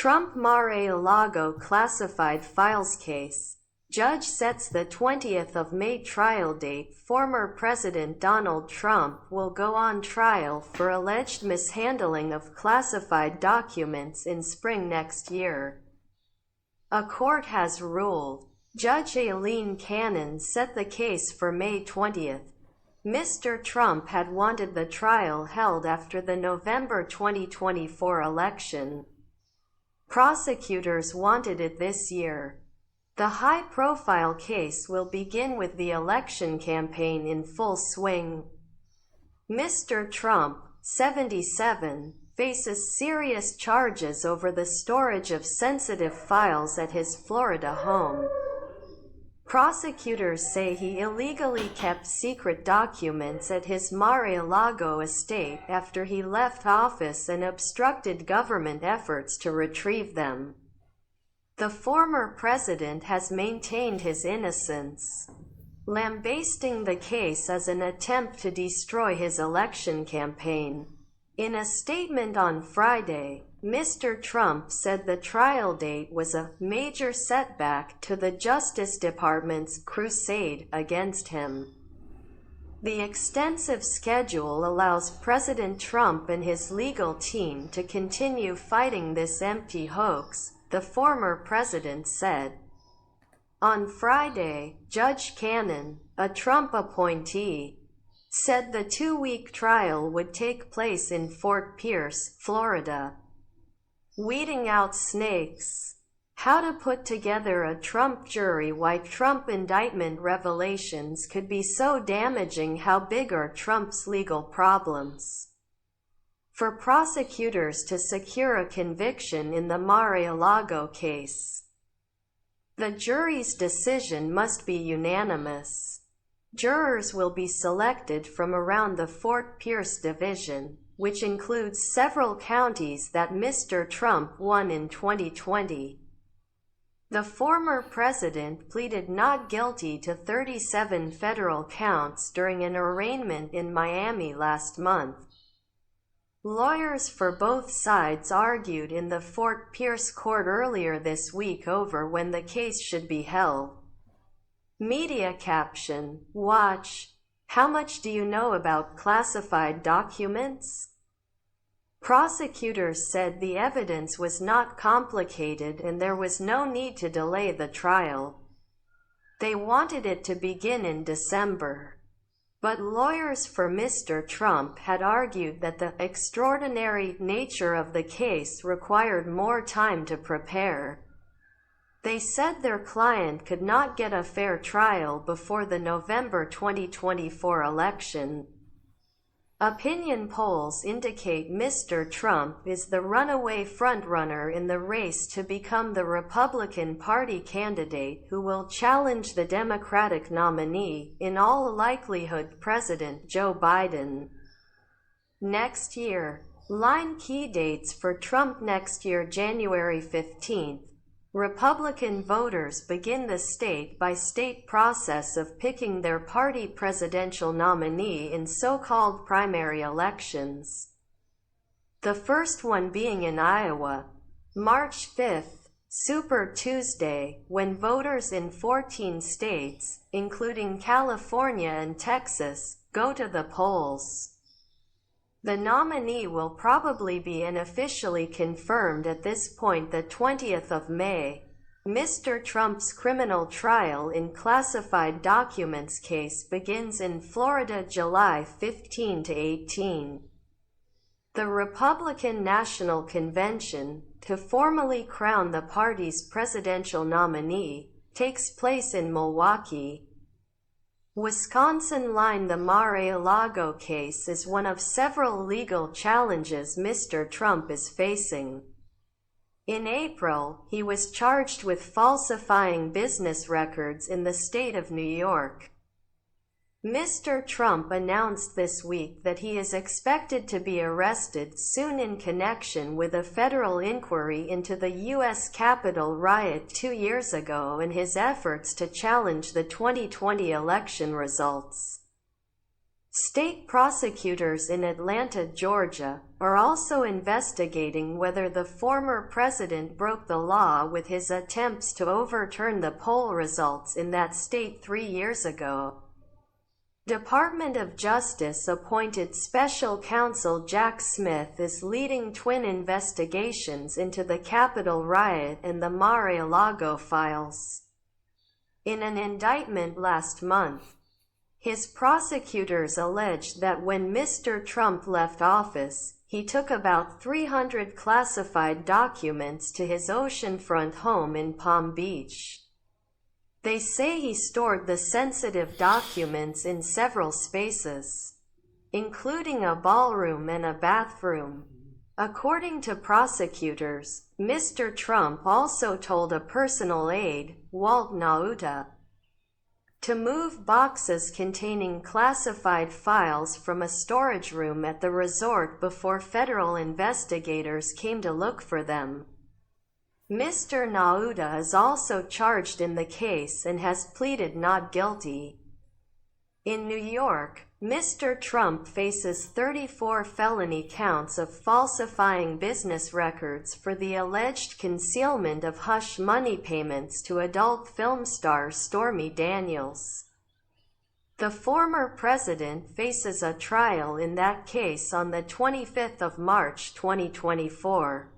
Trump Mar-a-Lago classified files case. Judge sets the 20th of May trial date. Former President Donald Trump will go on trial for alleged mishandling of classified documents in spring next year. A court has ruled. Judge Aileen Cannon set the case for May 20th. Mr. Trump had wanted the trial held after the November 2024 election. Prosecutors wanted it this year. The high-profile case will begin with the election campaign in full swing. Mr. Trump, 77, faces serious charges over the storage of sensitive files at his Florida home. Prosecutors say he illegally kept secret documents at his Mar-a-Lago estate after he left office and obstructed government efforts to retrieve them. The former president has maintained his innocence, lambasting the case as an attempt to destroy his election campaign. In a statement on Friday, Mr. Trump said the trial date was a major setback to the Justice Department's crusade against him. The extensive schedule allows President Trump and his legal team to continue fighting this empty hoax, the former president said. On Friday, Judge Cannon, a Trump appointee, said the two-week trial would take place in Fort Pierce, Florida. Weeding out snakes. How to put together a Trump jury. Why Trump indictment revelations could be so damaging. How big are Trump's legal problems? For prosecutors to secure a conviction in the Mar-a-Lago case, the jury's decision must be unanimous. Jurors will be selected from around the Fort Pierce division, which includes several counties that Mr. Trump won in 2020. The former president pleaded not guilty to 37 federal counts during an arraignment in Miami last month. Lawyers for both sides argued in the Fort Pierce court earlier this week over when the case should be held. Media caption: Watch. How much do you know about classified documents? Prosecutors said the evidence was not complicated and there was no need to delay the trial. They wanted it to begin in December. But lawyers for Mr. Trump had argued that the extraordinary nature of the case required more time to prepare. They said their client could not get a fair trial before the November 2024 election. Opinion polls indicate Mr. Trump is the runaway frontrunner in the race to become the Republican Party candidate who will challenge the Democratic nominee, in all likelihood President Joe Biden, next year. Line key dates for Trump next year: January 15th. Republican voters begin the state-by-state process of picking their party presidential nominee in so-called primary elections. The first one being in Iowa, March 5th, Super Tuesday, when voters in 14 states, including California and Texas, go to the polls. The nominee will probably be unofficially confirmed at this point. The 20th of May, Mr. Trump's criminal trial in classified documents case begins in Florida July 15 to 18. The Republican National Convention, to formally crown the party's presidential nominee, takes place in Milwaukee, Wisconsin. The Mar-a-Lago case is one of several legal challenges Mr. Trump is facing. In April, he was charged with falsifying business records in the state of New York. Mr. Trump announced this week that he is expected to be arrested soon in connection with a federal inquiry into the U.S. Capitol riot 2 years ago and his efforts to challenge the 2020 election results. State prosecutors in Atlanta, Georgia, are also investigating whether the former president broke the law with his attempts to overturn the poll results in that state 3 years ago. Department of Justice appointed Special Counsel Jack Smith is leading twin investigations into the Capitol riot and the Mar-a-Lago files. In an indictment last month, his prosecutors alleged that when Mr. Trump left office, he took about 300 classified documents to his oceanfront home in Palm Beach. They say he stored the sensitive documents in several spaces, including a ballroom and a bathroom. According to prosecutors, Mr. Trump also told a personal aide, Walt Nauta, to move boxes containing classified files from a storage room at the resort before federal investigators came to look for them. Mr. Nauta is also charged in the case and has pleaded not guilty. In New York, Mr. Trump faces 34 felony counts of falsifying business records for the alleged concealment of hush money payments to adult film star Stormy Daniels. The former president faces a trial in that case on the 25th of March 2024.